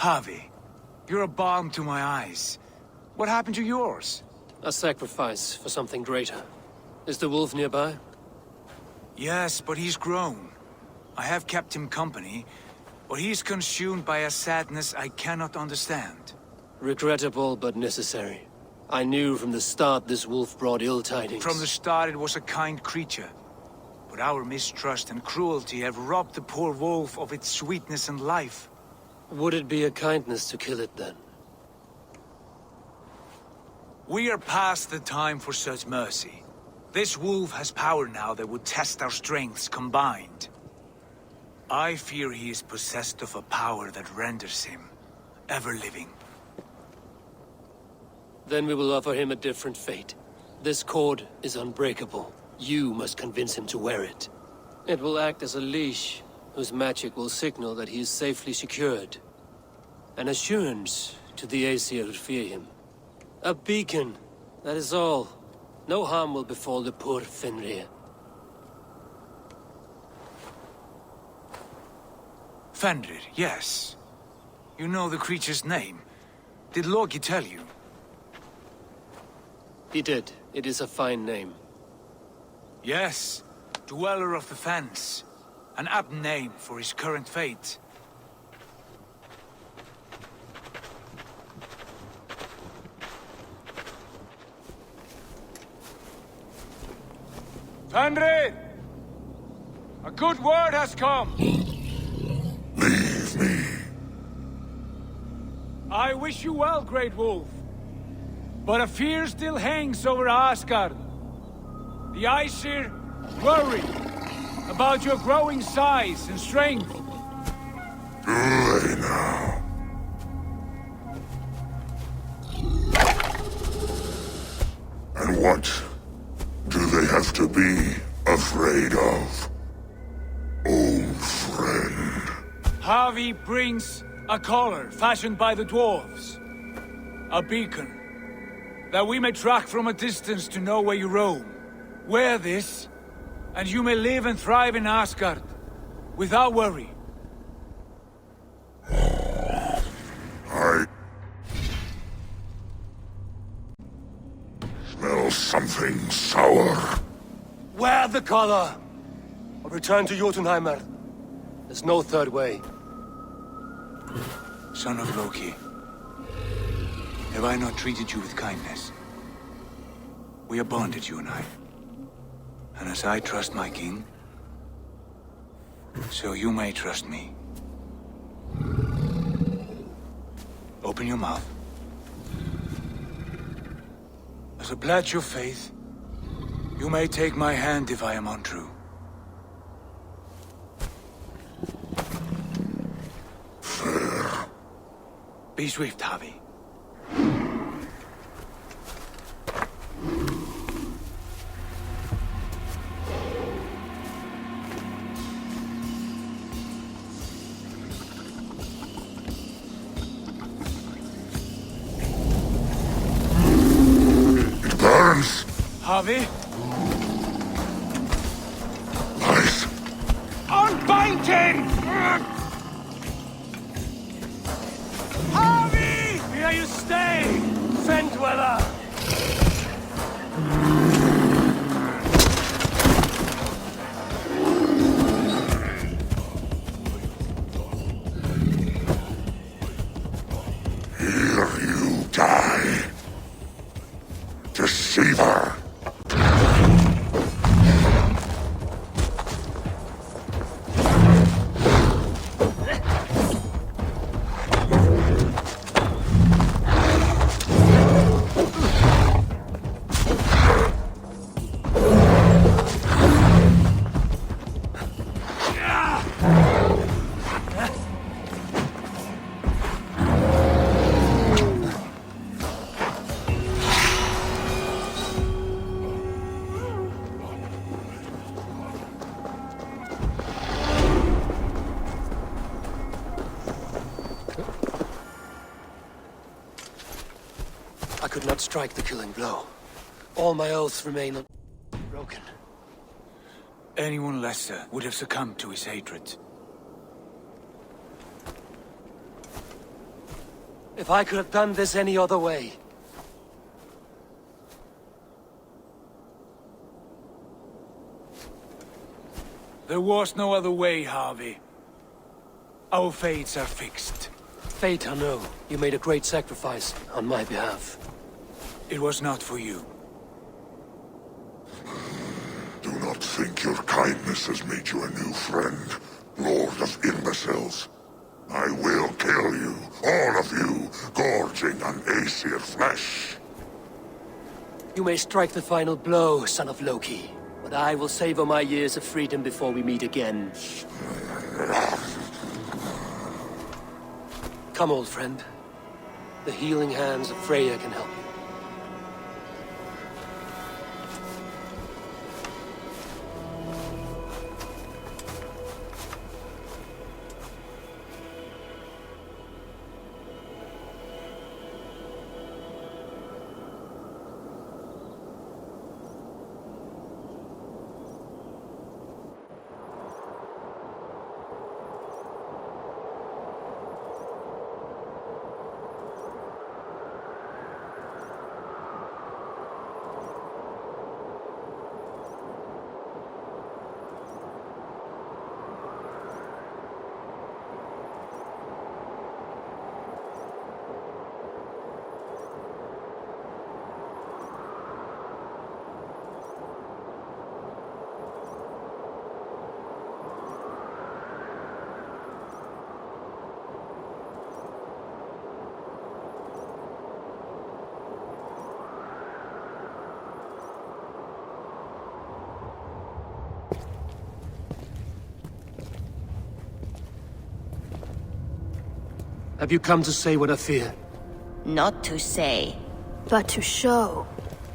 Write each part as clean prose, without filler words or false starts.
Javi, you're a balm to my eyes. What happened to yours? A sacrifice for something greater. Is the wolf nearby? Yes, but he's grown. I have kept him company, but he's consumed by a sadness I cannot understand. Regrettable, but necessary. I knew from the start this wolf brought ill tidings. From the start it was a kind creature. But our mistrust and cruelty have robbed the poor wolf of its sweetness and life. Would it be a kindness to kill it then? We are past the time for such mercy. This wolf has power now that would test our strengths combined. I fear he is possessed of a power that renders him ever-living. Then we will offer him a different fate. This cord is unbreakable. You must convince him to wear it. It will act as a leash, whose magic will signal that he is safely secured. An assurance to the Aesir who fear him. A beacon, that is all. No harm will befall the poor Fenrir. Fenrir, yes. You know the creature's name. Did Loki tell you? He did. It is a fine name. Yes. Dweller of the Fens. An apt name for his current fate. Fenrir! A good word has come! Leave me. I wish you well, Great Wolf. But a fear still hangs over Asgard. The Aesir worry about your growing size and strength. Do they now? And what do they have to be afraid of? Old friend. Javi brings a collar fashioned by the dwarves. A beacon. That we may track from a distance to know where you roam. Wear this, and you may live and thrive in Asgard, without worry. I smell something sour. Wear the collar! Or return to Jotunheimer. There's no third way. Son of Loki, have I not treated you with kindness? We are bonded, you and I. And as I trust my king, so you may trust me. Open your mouth. As a pledge of faith, you may take my hand if I am untrue. Fair. Be swift, Javi. It burns. Javi? Lies. Unbind him! Javi! Here you stay, Fen Dweller! Here you die. Deceiver. I could not strike the killing blow. All my oaths remain broken. Anyone lesser would have succumbed to his hatred. If I could have done this any other way. There was no other way, Harvey. Our fates are fixed. Fate, I know. You made a great sacrifice on my behalf. It was not for you. Do not think your kindness has made you a new friend, Lord of Imbeciles. I will kill you, all of you, gorging on Aesir flesh. You may strike the final blow, son of Loki. But I will savor my years of freedom before we meet again. Come, old friend. The healing hands of Freya can help you. Have you come to say what I fear? Not to say, but to show.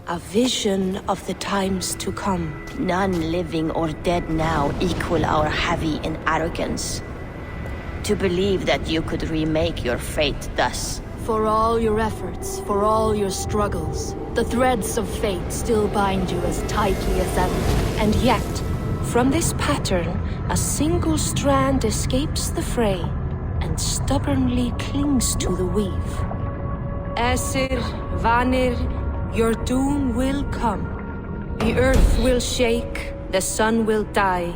a vision of the times to come. None living or dead now equal our heavy in arrogance. To believe that you could remake your fate thus. For all your efforts, for all your struggles, the threads of fate still bind you as tightly as ever. And yet, from this pattern, a single strand escapes the fray and stubbornly clings to the weave. Æsir, Vanir, your doom will come. The earth will shake, the sun will die.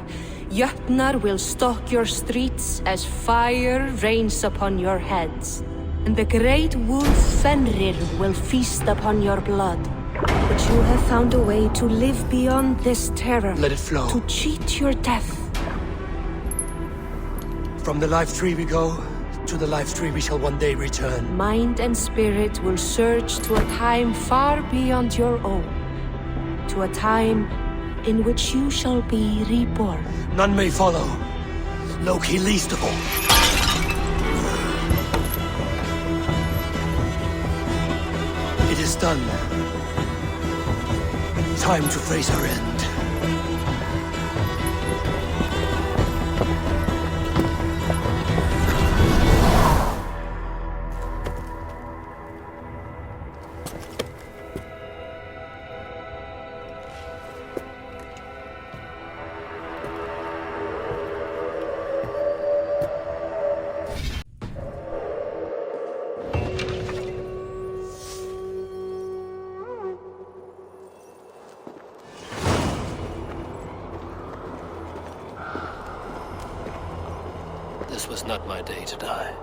Jötnar will stalk your streets as fire rains upon your heads. And the great wolf Fenrir will feast upon your blood. But you have found a way to live beyond this terror. Let it flow. To cheat your death. From the life tree we go, to the life tree we shall one day return. Mind and spirit will surge to a time far beyond your own. To a time in which you shall be reborn. None may follow. Loki least of all. It is done. Time to face our end. This was not my day to die.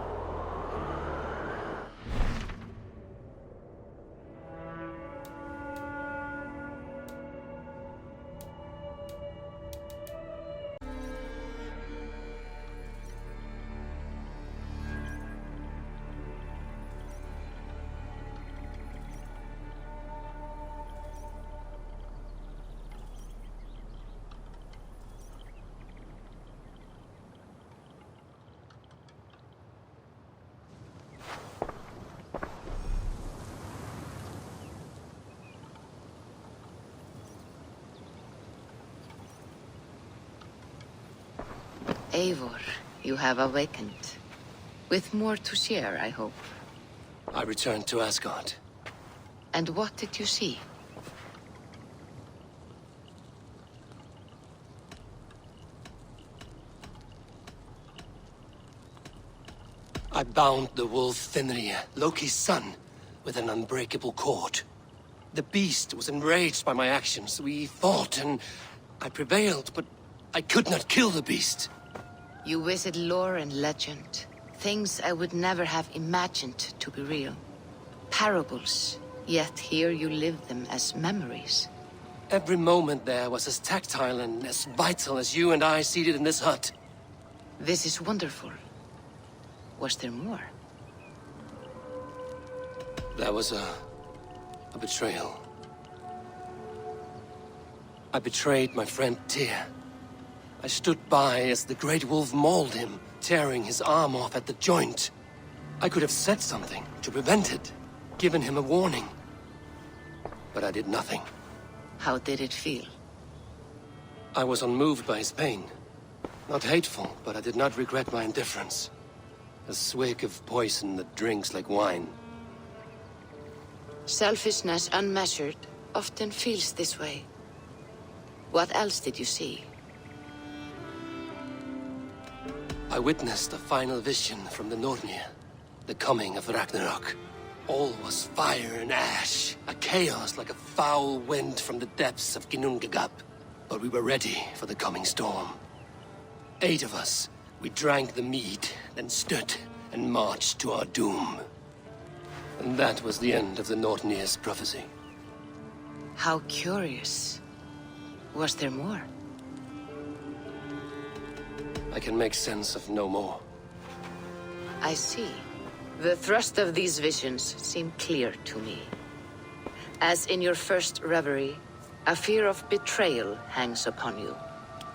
Eivor, you have awakened. With more to share, I hope. I returned to Asgard. And what did you see? I bound the wolf Fenrir, Loki's son, with an unbreakable cord. The beast was enraged by my actions. We fought and I prevailed, but I could not kill the beast. You visit lore and legend. Things I would never have imagined to be real. Parables, yet here you live them as memories. Every moment there was as tactile and as vital as you and I seated in this hut. This is wonderful. Was there more? There was a betrayal. I betrayed my friend Tyr. I stood by as the Great Wolf mauled him, tearing his arm off at the joint. I could have said something to prevent it, given him a warning. But I did nothing. How did it feel? I was unmoved by his pain. Not hateful, but I did not regret my indifference. A swig of poison that drinks like wine. Selfishness unmeasured often feels this way. What else did you see? I witnessed a final vision from the Nornir, the coming of Ragnarok. All was fire and ash, a chaos like a foul wind from the depths of Ginnungagap. But we were ready for the coming storm. 8 of us, we drank the mead, then stood and marched to our doom. And that was the end of the Nornir's prophecy. How curious. Was there more? I can make sense of no more. I see. The thrust of these visions seem clear to me. As in your first reverie, a fear of betrayal hangs upon you.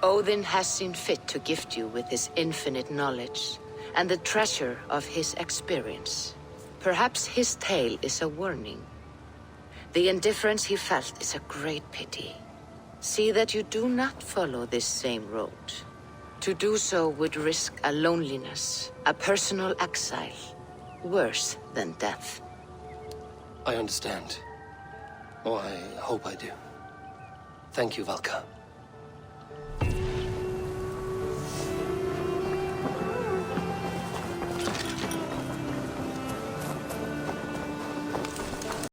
Odin has seen fit to gift you with his infinite knowledge and the treasure of his experience. Perhaps his tale is a warning. The indifference he felt is a great pity. See that you do not follow this same road. To do so would risk a loneliness, a personal exile, worse than death. I understand. Or I hope I do. Thank you, Valka.